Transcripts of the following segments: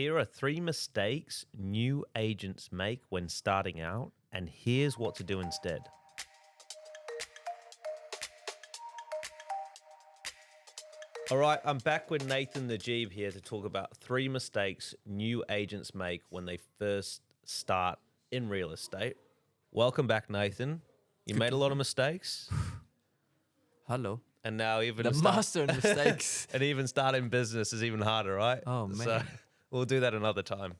Here are 3 mistakes new agents make when starting out, and here's what to do instead. All right, I'm back with Nathan Najib here to talk about 3 mistakes new agents make when they first start in real estate. Welcome back, Nathan. You made a lot of mistakes. Hello. And now even The master of mistakes. and even starting business is even harder, right? Oh, man. So we'll do that another time.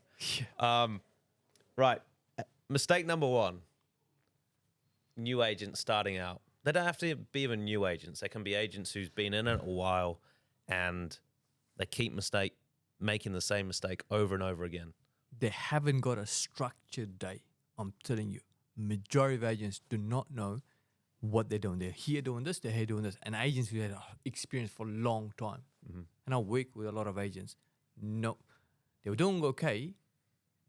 Right. Mistake number 1. New agents starting out. They don't have to be even new agents. They can be agents who's been in it a while and they keep making the same mistake over and over again. They haven't got a structured day. I'm telling you, majority of agents do not know what they're doing. They're here doing this, they're here doing this. And agents who had experience for a long time. Mm-hmm. And I work with a lot of agents. No, they were doing okay,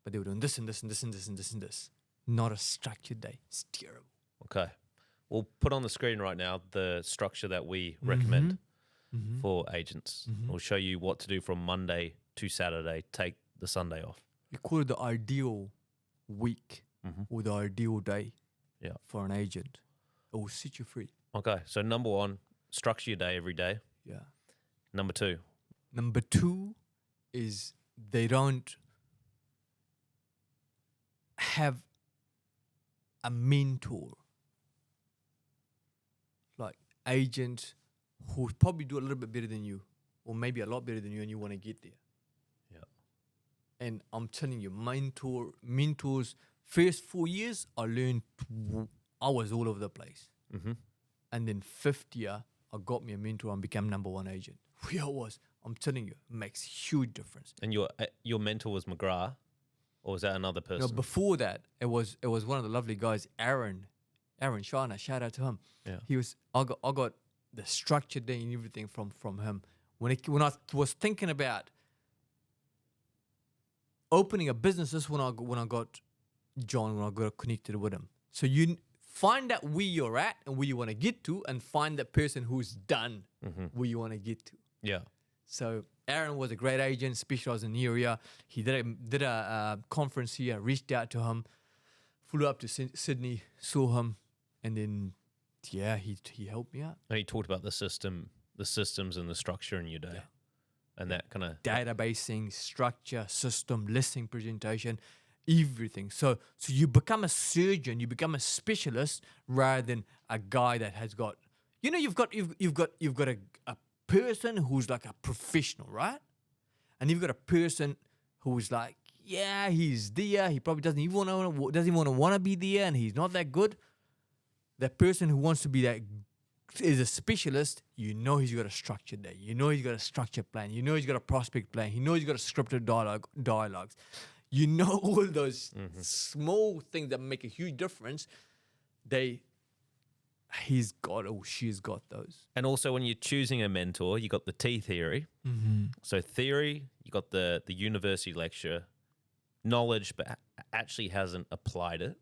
but they were doing this and this and this and this and this and this. Not a structured day. It's terrible. Okay. We'll put on the screen right now the structure that we recommend for agents. We'll show you what to do from Monday to Saturday. Take the Sunday off. We call it the ideal week or the ideal day for an agent. It will set you free. Okay, so number 1, structure your day every day. Yeah. Number 2. Number 2 is they don't have a mentor. Like agent who probably do a little bit better than you or maybe a lot better than you and you want to get there. Yeah. And I'm telling you, mentors, first 4 years, I was all over the place. Mm-hmm. And then 5th year, I got me a mentor and became number 1 agent. Where I was, I'm telling you, it makes huge difference. And your mentor was McGrath, or was that another person? No, before that, it was one of the lovely guys, Aaron Shana. Shout out to him. Yeah. I got the structure day and everything from him. When I was thinking about opening a business, this is when I got John, when I got connected with him. So you find out where you're at and where you want to get to, and find that person who's done where you want to get to. Yeah. So Aaron was a great agent, specialized in the area. He did a conference here, reached out to him, flew up to Sydney, saw him, and then he helped me out. And he talked about the systems and the structure in your day, and that kind of databasing, structure, system, listing presentation, everything. So you become a surgeon, you become a specialist rather than a guy that has got, you've got a person who's like a professional, right? And you've got a person who's like, he's there, he probably doesn't even want to be there, and he's not that good. That person who wants to be that is a specialist, he's got a structured day. He's got a structured plan. He's got a prospect plan. He's got a scripted dialogues. All those small things that make a huge difference. He's got or she's got those. And also, when you're choosing a mentor, you got the T theory. So theory, you got the university lecture, knowledge, but actually hasn't applied it.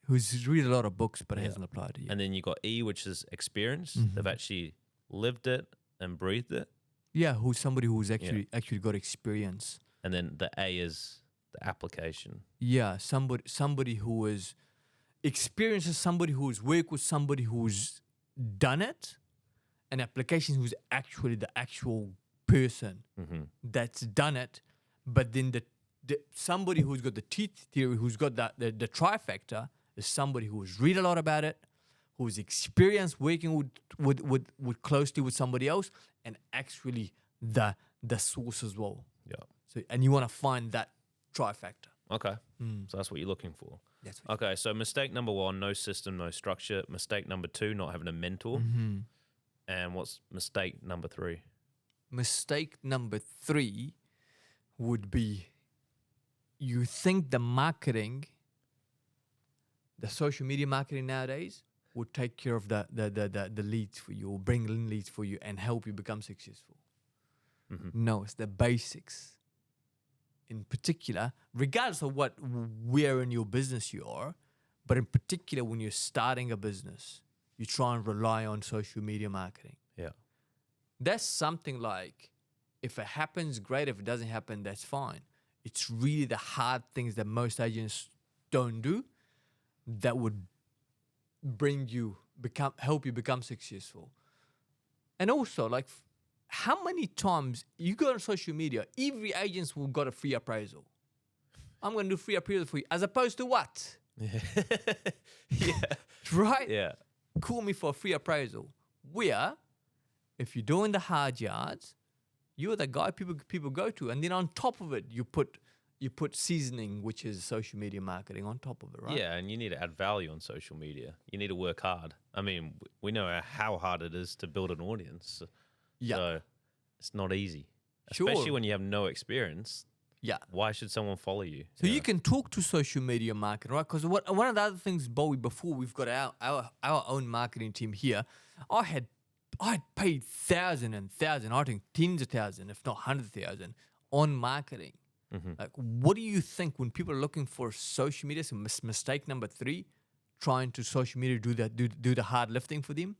Who's read a lot of books but hasn't applied it yet. And then you got E, which is experience. They've actually lived it and breathed it. Yeah, who's somebody who's actually got experience. And then the A is the application. Yeah, somebody who is experiences, somebody who's worked with somebody who's done it, and application who's actually the actual person that's done it. But then the somebody who's got the T theory, who's got the trifecta, is somebody who's read a lot about it, who's experienced working with closely with somebody else, and actually the source as well. Yeah. So and you want to find that trifecta. Okay. So that's what you're looking for. That's what Okay. So mistake number 1, no system, no structure. Mistake number 2, not having a mentor. And what's mistake number 3? Mistake number 3 would be you think the social media marketing nowadays will take care of the leads for you or bring in leads for you and help you become successful. No, it's the basics. In particular, regardless of where in your business you are, but in particular when you're starting a business, you try and rely on social media marketing. Yeah. That's something like, if it happens, great. If it doesn't happen, that's fine. it's really the hard things that most agents don't do that would help you become successful. And also, like, how many times you go on social media, every agent's will got a free appraisal. I'm going to do free appraisal for you, as opposed to what? Yeah. Right? Yeah. Call me for a free appraisal. Where, if you're doing the hard yards, you're the guy people go to, and then on top of it, you put seasoning, which is social media marketing, on top of it, right? Yeah, and you need to add value on social media. You need to work hard. I mean, we know how hard it is to build an audience. Yeah. So it's not easy, Sure. especially when you have no experience. Yeah. Why should someone follow you? So you can talk to social media marketing, right? Because one of the other things, Bowie, before we've got our own marketing team here, I had paid thousands and thousands, I think tens of thousands, if not 100,000, on marketing. Like, what do you think when people are looking for social media? So mistake number 3, trying to social media do the hard lifting for them.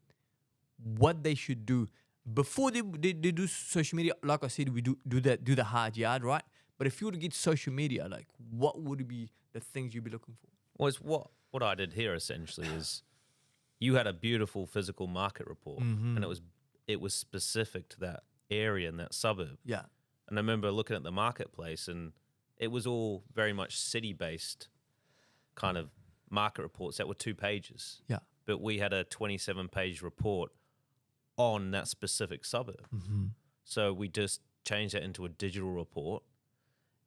What they should do before they do social media, like I said, we do the hard yard, right? But if you were to get social media, like, what would be the things you'd be looking for? Well, it's what I did here essentially is you had a beautiful physical market report, and it was specific to that area and that suburb. Yeah. And I remember looking at the marketplace, and it was all very much city-based kind of market reports that were 2 pages. Yeah. But we had a 27-page report on that specific suburb. So we just changed that into a digital report.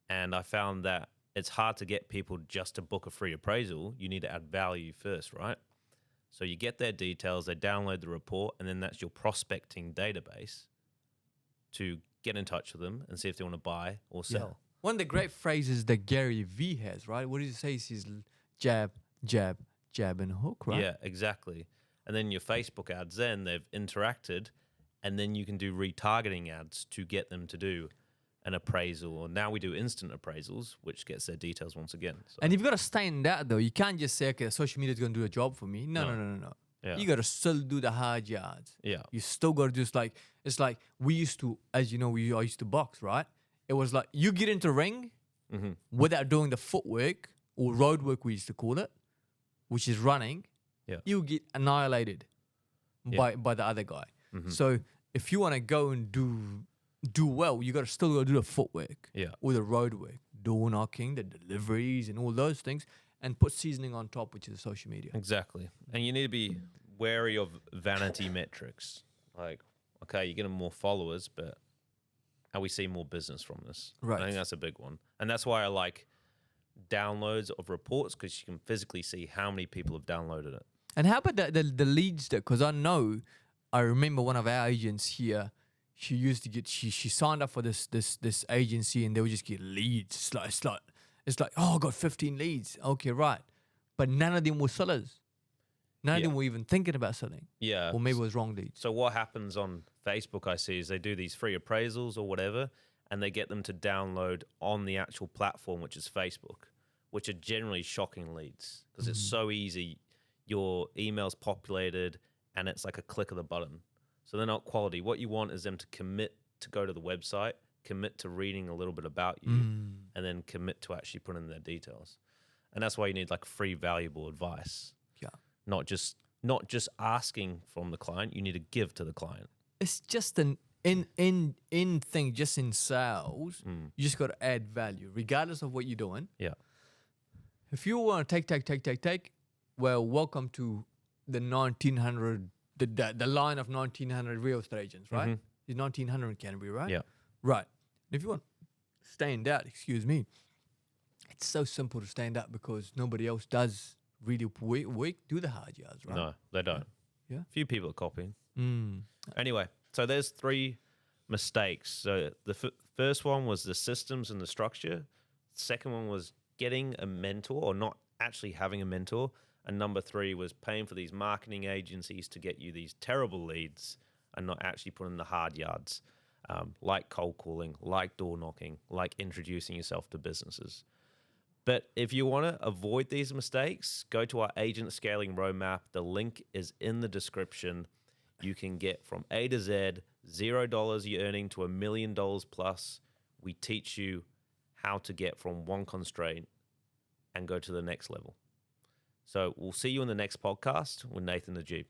And I found that it's hard to get people just to book a free appraisal. You need to add value first, right? So you get their details, they download the report, and then that's your prospecting database to get in touch with them and see if they want to buy or sell. One of the great phrases that Gary Vee has, right? What does he say? He's jab, jab, jab, and hook, right? Yeah, exactly. And then your Facebook ads, then they've interacted, and then you can do retargeting ads to get them to do an appraisal. Or now we do instant appraisals, which gets their details once again. So. And you've got to stay in that, though. You can't just say, okay, social media is going to do a job for me. No. Yeah. You got to still do the hard yards. Yeah. You still got to just like, it's like we used to, as you know, I used to box, right? It was like you get into ring without doing the footwork or road work, we used to call it, which is running. Yeah. You get annihilated by the other guy. So if you want to go and do well, you got to still go do the footwork or the road work, door knocking, the deliveries and all those things, and put seasoning on top, which is social media. Exactly. And you need to be wary of vanity metrics. Like, okay, you're getting more followers, but how we see more business from this. Right. I think that's a big one. And that's why I like downloads of reports, because you can physically see how many people have downloaded it. And how about the leads? Because I remember one of our agents here, she used to get, she signed up for this agency, and they would just get leads. It's like, oh, I got 15 leads. Okay, right. But none of them were sellers. None of them were even thinking about selling. Yeah. Or maybe it was wrong leads. So what happens on Facebook, I see, is they do these free appraisals or whatever, and they get them to download on the actual platform, which is Facebook, which are generally shocking leads because it's so easy. Your email's populated, and it's like a click of the button. So they're not quality. What you want is them to commit to go to the website, commit to reading a little bit about you, and then commit to actually put in their details. And that's why you need like free, valuable advice. Yeah. Not just asking from the client. You need to give to the client. It's just an in thing, just in sales, you just got to add value, regardless of what you're doing. Yeah. If you want to take, well, welcome to the 1900, the line of 1900 real estate agents, right? It's 1900 in Canterbury, right? Yeah. Right. If you want to stand out, excuse me, it's so simple to stand out because nobody else does really do the hard yards, right? No, they don't. Yeah. Few people are copying. Anyway, so there's 3 mistakes. So the first one was the systems and the structure. Second one was getting a mentor or not actually having a mentor. And number 3 was paying for these marketing agencies to get you these terrible leads and not actually putting the hard yards, like cold calling, like door knocking, like introducing yourself to businesses. But if you want to avoid these mistakes, go to our agent scaling roadmap. The link is in the description. You can get from A to Z, $0 you're earning to $1 million plus. We teach you how to get from one constraint and go to the next level. So we'll see you in the next podcast with Nathan the Jeep.